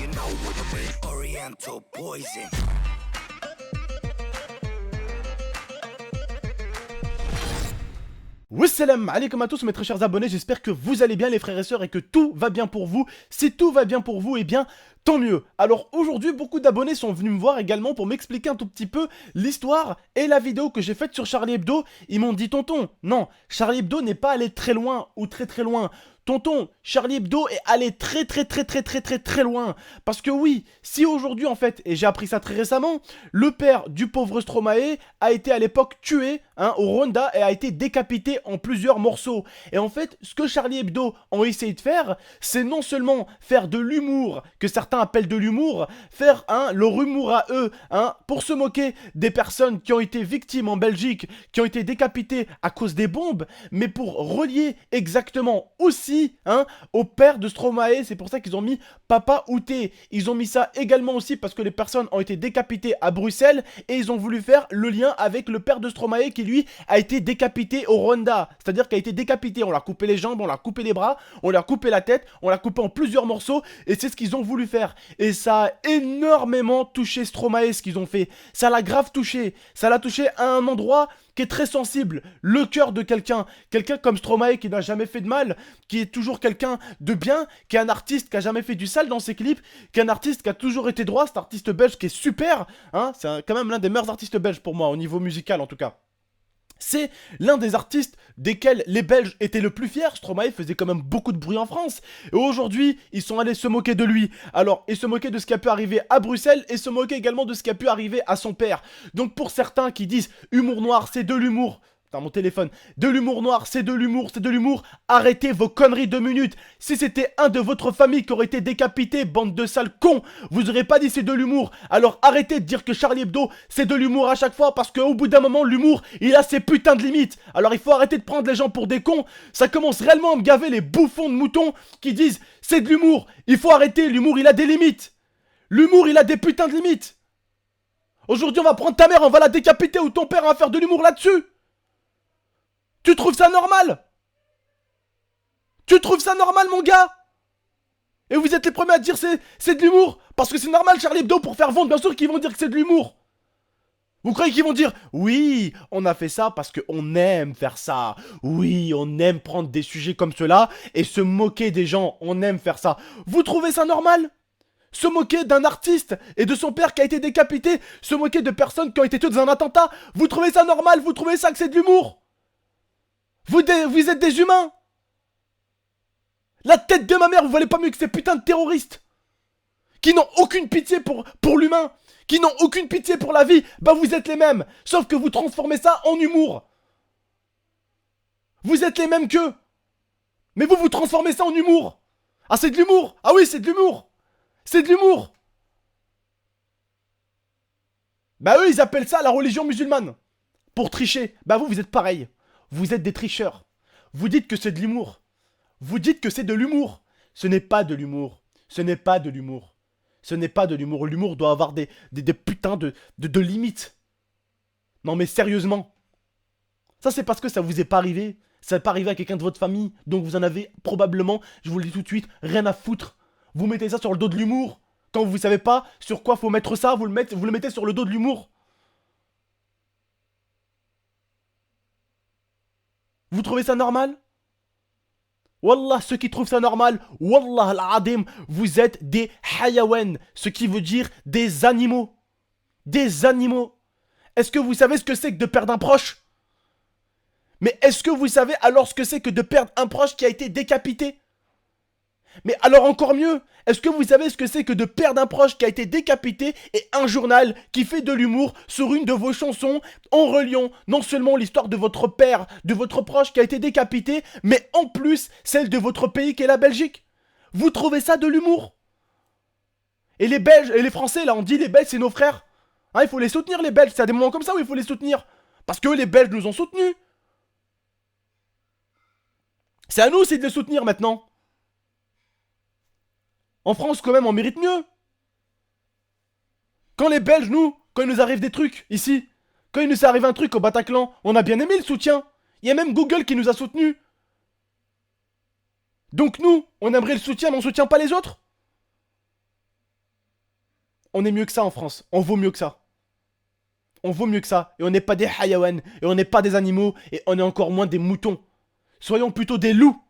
you know what I mean? Oriental poison. Wassalam alaikum à tous mes très chers abonnés, j'espère que vous allez bien les frères et sœurs et que tout va bien pour vous. Si tout va bien pour vous, eh bien tant mieux. Alors aujourd'hui, beaucoup d'abonnés sont venus me voir également pour m'expliquer un tout petit peu l'histoire et la vidéo que j'ai faite sur Charlie Hebdo. Ils m'ont dit tonton, non, Charlie Hebdo n'est pas allé très loin ou très loin. Tonton, Charlie Hebdo est allé très loin. Parce que oui, si aujourd'hui en fait, et j'ai appris ça très récemment, le père du pauvre Stromae a été à l'époque tué au Rwanda et a été décapité en plusieurs morceaux. Et en fait, ce que Charlie Hebdo ont essayé de faire, c'est non seulement faire de l'humour, que certains appellent de l'humour, faire leur humour à eux, pour se moquer des personnes qui ont été victimes en Belgique, qui ont été décapitées à cause des bombes, mais pour relier exactement aussi au père de Stromae. C'est pour ça qu'ils ont mis Papa Outé. Ils ont mis ça également aussi parce que les personnes ont été décapitées à Bruxelles et ils ont voulu faire le lien avec le père de Stromae qui lui a été décapité au Rwanda. C'est-à-dire qu'il a été décapité, on lui a coupé les jambes, on lui a coupé les bras, on lui a coupé la tête, on l'a coupé en plusieurs morceaux et c'est ce qu'ils ont voulu faire. Et ça a énormément touché Stromae ce qu'ils ont fait. Ça l'a grave touché. Ça l'a touché à un endroit qui est très sensible, le cœur de quelqu'un comme Stromae qui n'a jamais fait de mal, qui est toujours quelqu'un de bien, qui est un artiste qui a jamais fait du sale dans ses clips, qui est un artiste qui a toujours été droit, cet artiste belge qui est super, c'est quand même l'un des meilleurs artistes belges pour moi, au niveau musical en tout cas. C'est l'un des artistes desquels les Belges étaient le plus fiers. Stromae faisait quand même beaucoup de bruit en France. Et aujourd'hui, ils sont allés se moquer de lui. Alors, ils se moquaient de ce qui a pu arriver à Bruxelles et se moquaient également de ce qui a pu arriver à son père. Donc pour certains qui disent « Humour noir, c'est de l'humour », dans mon téléphone, de l'humour noir, c'est de l'humour, c'est de l'humour. Arrêtez vos conneries 2 minutes. Si c'était un de votre famille qui aurait été décapité, bande de sales cons, vous aurez pas dit c'est de l'humour. Alors arrêtez de dire que Charlie Hebdo, c'est de l'humour à chaque fois parce qu'au bout d'un moment, l'humour, il a ses putains de limites. Alors il faut arrêter de prendre les gens pour des cons. Ça commence réellement à me gaver les bouffons de moutons qui disent c'est de l'humour. Il faut arrêter, l'humour, il a des limites. L'humour, il a des putains de limites. Aujourd'hui, on va prendre ta mère, on va la décapiter ou ton père va faire de l'humour là-dessus. Tu trouves ça normal? Tu trouves ça normal, mon gars? Et vous êtes les premiers à dire c'est de l'humour? Parce que c'est normal, Charlie Hebdo, pour faire vendre, bien sûr qu'ils vont dire que c'est de l'humour. Vous croyez qu'ils vont dire oui, on a fait ça parce qu'on aime faire ça. Oui, on aime prendre des sujets comme cela et se moquer des gens, on aime faire ça. Vous trouvez ça normal? Se moquer d'un artiste et de son père qui a été décapité, se moquer de personnes qui ont été tuées dans un attentat, vous trouvez ça normal? Vous trouvez ça que c'est de l'humour? Vous êtes des humains. La tête de ma mère, vous valez pas mieux que ces putains de terroristes qui n'ont aucune pitié pour l'humain, qui n'ont aucune pitié pour la vie. Bah vous êtes les mêmes, sauf que vous transformez ça en humour. Vous êtes les mêmes qu'eux, mais vous transformez ça en humour. Ah c'est de l'humour. Ah oui c'est de l'humour. C'est de l'humour. Bah eux ils appellent ça la religion musulmane. Pour tricher. Bah vous êtes pareil. Vous êtes des tricheurs. Vous dites que c'est de l'humour. Vous dites que c'est de l'humour. Ce n'est pas de l'humour. Ce n'est pas de l'humour. Ce n'est pas de l'humour. L'humour doit avoir des putains de limites. Non mais sérieusement. Ça c'est parce que ça vous est pas arrivé. Ça n'est pas arrivé à quelqu'un de votre famille. Donc vous en avez probablement, je vous le dis tout de suite, rien à foutre. Vous mettez ça sur le dos de l'humour. Quand vous savez pas sur quoi faut mettre ça, vous le mettez sur le dos de l'humour. Vous trouvez ça normal? Wallah, ceux qui trouvent ça normal, Wallah al-Adim, vous êtes des hayawan, ce qui veut dire des animaux. Des animaux. Est-ce que vous savez ce que c'est que de perdre un proche? Mais est-ce que vous savez alors ce que c'est que de perdre un proche qui a été décapité? Mais alors encore mieux, est-ce que vous savez ce que c'est que de perdre un proche qui a été décapité et un journal qui fait de l'humour sur une de vos chansons en reliant non seulement l'histoire de votre père, de votre proche qui a été décapité, mais en plus celle de votre pays qui est la Belgique? Vous trouvez ça de l'humour? Et les Belges et les Français là, on dit les Belges c'est nos frères. Il faut les soutenir les Belges, c'est à des moments comme ça où il faut les soutenir. Parce que les Belges nous ont soutenus. C'est à nous aussi de les soutenir maintenant. En France, quand même, on mérite mieux. Quand les Belges, nous, quand il nous arrive des trucs, ici, quand il nous arrive un truc au Bataclan, on a bien aimé le soutien. Il y a même Google qui nous a soutenus. Donc nous, on aimerait le soutien, mais on soutient pas les autres. On est mieux que ça en France. On vaut mieux que ça. On vaut mieux que ça. Et on n'est pas des hayawan. Et on n'est pas des animaux. Et on est encore moins des moutons. Soyons plutôt des loups.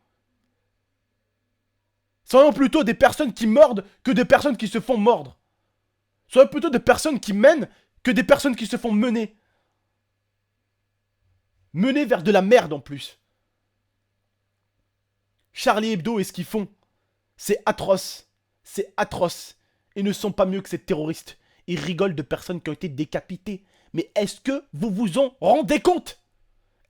Soyons plutôt des personnes qui mordent que des personnes qui se font mordre. Soyons plutôt des personnes qui mènent que des personnes qui se font mener. Mener vers de la merde en plus. Charlie Hebdo et ce qu'ils font, c'est atroce. C'est atroce. Ils ne sont pas mieux que ces terroristes. Ils rigolent de personnes qui ont été décapitées. Mais est-ce que vous vous en rendez compte?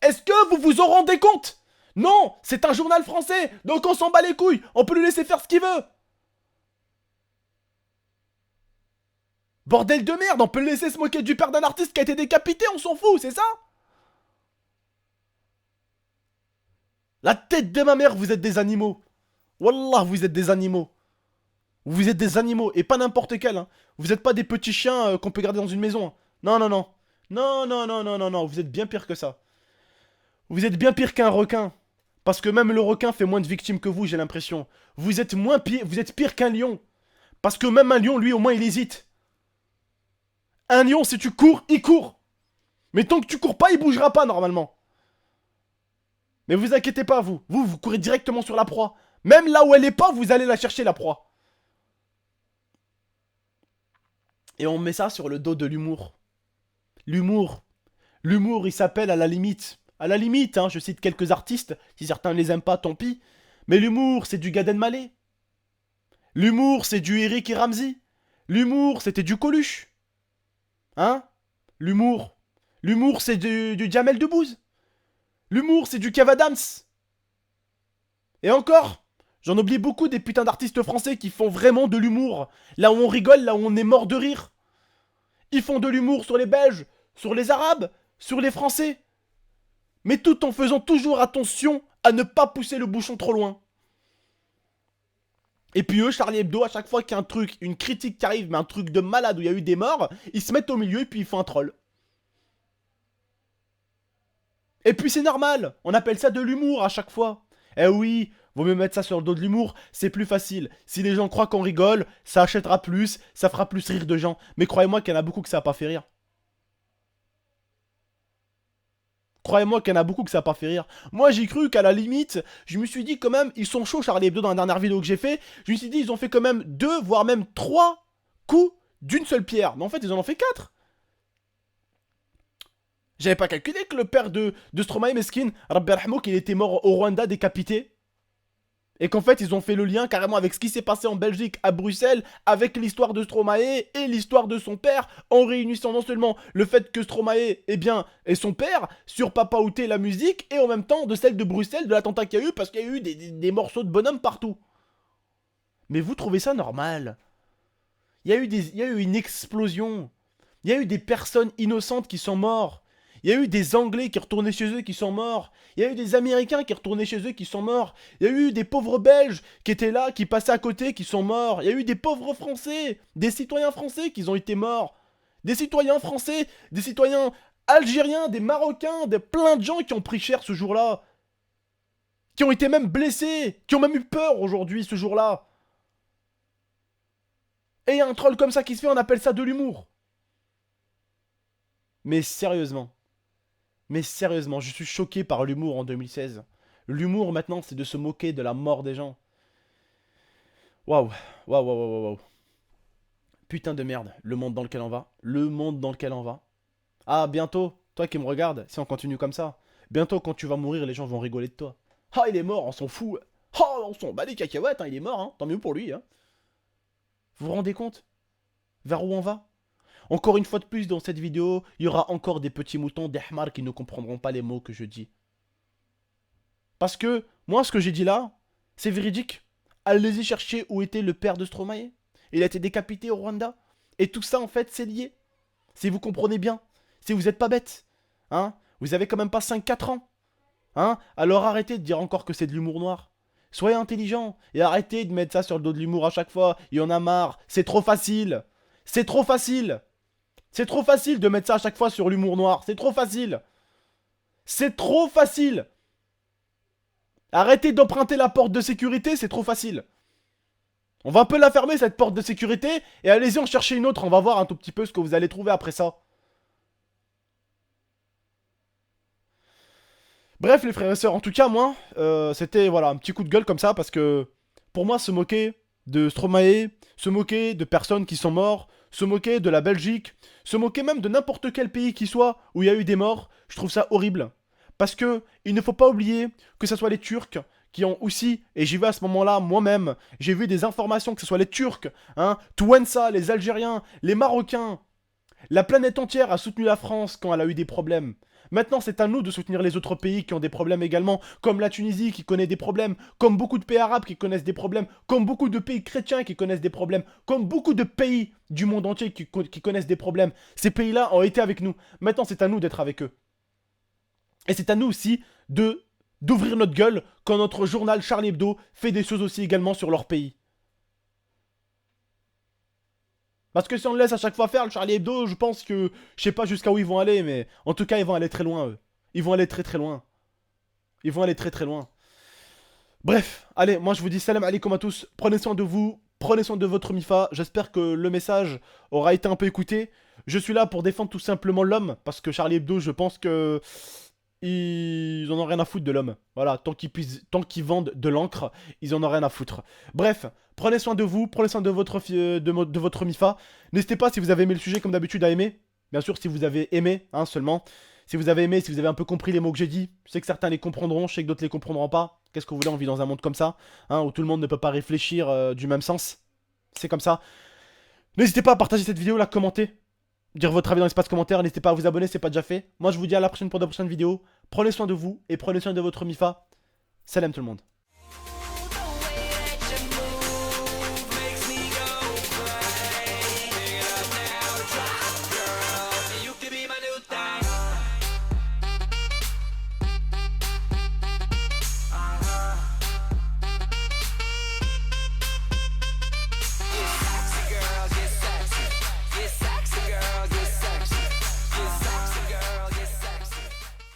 Est-ce que vous vous en rendez compte? Non, c'est un journal français, donc on s'en bat les couilles. On peut lui laisser faire ce qu'il veut. Bordel de merde, on peut le laisser se moquer du père d'un artiste qui a été décapité, on s'en fout, c'est ça? La tête de ma mère, vous êtes des animaux. Wallah, vous êtes des animaux. Vous êtes des animaux, et pas n'importe quel. Hein. Vous n'êtes pas des petits chiens qu'on peut garder dans une maison. Hein. Non, non, non. Non, non, non, non, non, non. Vous êtes bien pire que ça. Vous êtes bien pire qu'un requin. Parce que même le requin fait moins de victimes que vous, j'ai l'impression. Vous êtes moins pire, vous êtes pire qu'un lion. Parce que même un lion, lui, au moins, il hésite. Un lion, si tu cours, il court. Mais tant que tu cours pas, il bougera pas, normalement. Mais vous inquiétez pas, vous. Vous courez directement sur la proie. Même là où elle est pas, vous allez la chercher, la proie. Et on met ça sur le dos de l'humour. L'humour. L'humour, il s'appelle à la limite. À la limite, hein, je cite quelques artistes. Si certains ne les aiment pas, tant pis. Mais l'humour, c'est du Gad Elmaleh. L'humour, c'est du Eric et Ramzy. L'humour, c'était du Coluche. Hein? L'humour. L'humour, c'est du Jamel Debbouze. L'humour, c'est du Kev Adams. Et encore, j'en oublie beaucoup des putains d'artistes français qui font vraiment de l'humour. Là où on rigole, là où on est mort de rire. Ils font de l'humour sur les Belges, sur les Arabes, sur les Français. Mais tout en faisant toujours attention à ne pas pousser le bouchon trop loin. Et puis eux, Charlie Hebdo, à chaque fois qu'il y a un truc, une critique qui arrive, mais un truc de malade où il y a eu des morts, ils se mettent au milieu et puis ils font un troll. Et puis c'est normal, on appelle ça de l'humour à chaque fois. Eh oui, vaut mieux mettre ça sur le dos de l'humour, c'est plus facile. Si les gens croient qu'on rigole, ça achètera plus, ça fera plus rire de gens. Mais croyez-moi qu'il y en a beaucoup que ça n'a pas fait rire. Croyez-moi qu'il y en a beaucoup que ça n'a pas fait rire. Moi j'ai cru qu'à la limite, je me suis dit quand même, ils sont chauds Charlie Hebdo dans la dernière vidéo que j'ai fait. Je me suis dit ils ont fait quand même 2, voire même 3 coups d'une seule pierre. Mais en fait ils en ont fait 4. J'avais pas calculé que le père de Stromae Meskin, Rabbi Rahmo, qu'il était mort au Rwanda décapité. Et qu'en fait, ils ont fait le lien carrément avec ce qui s'est passé en Belgique, à Bruxelles, avec l'histoire de Stromae et l'histoire de son père, en réunissant non seulement le fait que Stromae, eh bien, est son père, sur Papa Outé la musique, et en même temps de celle de Bruxelles, de l'attentat qu'il y a eu, parce qu'il y a eu des morceaux de bonhomme partout. Mais vous trouvez ça normal? Il y a eu une explosion. Il y a eu des personnes innocentes qui sont mortes. Il y a eu des Anglais qui retournaient chez eux qui sont morts. Il y a eu des Américains qui retournaient chez eux qui sont morts. Il y a eu des pauvres Belges qui étaient là, qui passaient à côté, qui sont morts. Il y a eu des pauvres Français, des citoyens français qui ont été morts. Des citoyens français, des citoyens algériens, des Marocains, plein de gens qui ont pris cher ce jour-là. Qui ont été même blessés, qui ont même eu peur aujourd'hui ce jour-là. Et il y a un troll comme ça qui se fait, on appelle ça de l'humour. Mais sérieusement. Mais sérieusement, je suis choqué par l'humour en 2016. L'humour maintenant, c'est de se moquer de la mort des gens. Waouh, waouh, waouh, waouh, waouh. Putain de merde, le monde dans lequel on va. Le monde dans lequel on va. Ah, bientôt, toi qui me regardes, si on continue comme ça, bientôt quand tu vas mourir, les gens vont rigoler de toi. Ah, il est mort, on s'en fout. Ah, on s'en bat les cacahuètes, hein, il est mort, hein. Tant mieux pour lui. Hein. Vous vous rendez compte? Vers où on va? Encore une fois de plus dans cette vidéo, il y aura encore des petits moutons, des hmars qui ne comprendront pas les mots que je dis. Parce que, moi ce que j'ai dit là, c'est véridique. Allez-y chercher où était le père de Stromae. Il a été décapité au Rwanda. Et tout ça en fait c'est lié. Si vous comprenez bien. Si vous n'êtes pas bête. Hein, vous avez quand même pas 5-4 ans. Hein, alors arrêtez de dire encore que c'est de l'humour noir. Soyez intelligent et arrêtez de mettre ça sur le dos de l'humour à chaque fois. Il y en a marre. C'est trop facile. C'est trop facile. C'est trop facile de mettre ça à chaque fois sur l'humour noir. C'est trop facile. C'est trop facile. Arrêtez d'emprunter la porte de sécurité, c'est trop facile. On va un peu la fermer, cette porte de sécurité, et allez-y en chercher une autre. On va voir un tout petit peu ce que vous allez trouver après ça. Bref, les frères et sœurs, en tout cas, moi, c'était voilà, un petit coup de gueule comme ça, parce que pour moi, se moquer de Stromae, se moquer de personnes qui sont morts, se moquer de la Belgique, se moquer même de n'importe quel pays qui soit où il y a eu des morts, je trouve ça horrible. Parce que il ne faut pas oublier que ce soit les Turcs qui ont aussi, et j'y vais à ce moment-là moi-même, j'ai vu des informations que ce soit les Turcs, hein, Touensa, les Algériens, les Marocains, la planète entière a soutenu la France quand elle a eu des problèmes. Maintenant, c'est à nous de soutenir les autres pays qui ont des problèmes également, comme la Tunisie qui connaît des problèmes, comme beaucoup de pays arabes qui connaissent des problèmes, comme beaucoup de pays chrétiens qui connaissent des problèmes, comme beaucoup de pays du monde entier qui connaissent des problèmes. Ces pays-là ont été avec nous. Maintenant, c'est à nous d'être avec eux. Et c'est à nous aussi d'ouvrir notre gueule quand notre journal Charlie Hebdo fait des choses aussi également sur leur pays. Parce que si on le laisse à chaque fois faire le Charlie Hebdo, je pense que je sais pas jusqu'à où ils vont aller, mais en tout cas ils vont aller très loin eux. Ils vont aller très très loin. Ils vont aller très très loin. Bref, allez, moi je vous dis salam alaikum à tous, prenez soin de vous, prenez soin de votre MIFA, j'espère que le message aura été un peu écouté. Je suis là pour défendre tout simplement l'homme, parce que Charlie Hebdo, je pense que ils en ont rien à foutre de l'homme. Voilà, tant qu'ils vendent de l'encre, ils en ont rien à foutre. Bref, prenez soin de vous, prenez soin de de votre MIFA. N'hésitez pas, si vous avez aimé le sujet, comme d'habitude, à aimer. Bien sûr, si vous avez aimé, hein, seulement. Si vous avez aimé, si vous avez un peu compris les mots que j'ai dit, je sais que certains les comprendront, je sais que d'autres les comprendront pas. Qu'est-ce que vous voulez, on vit dans un monde comme ça, hein, où tout le monde ne peut pas réfléchir du même sens. C'est comme ça. N'hésitez pas à partager cette vidéo, la commenter, dire votre avis dans l'espace commentaire, n'hésitez pas à vous abonner si ce n'est pas déjà fait. Moi je vous dis à la prochaine pour de prochaines vidéos. Prenez soin de vous et prenez soin de votre MIFA. Salam tout le monde.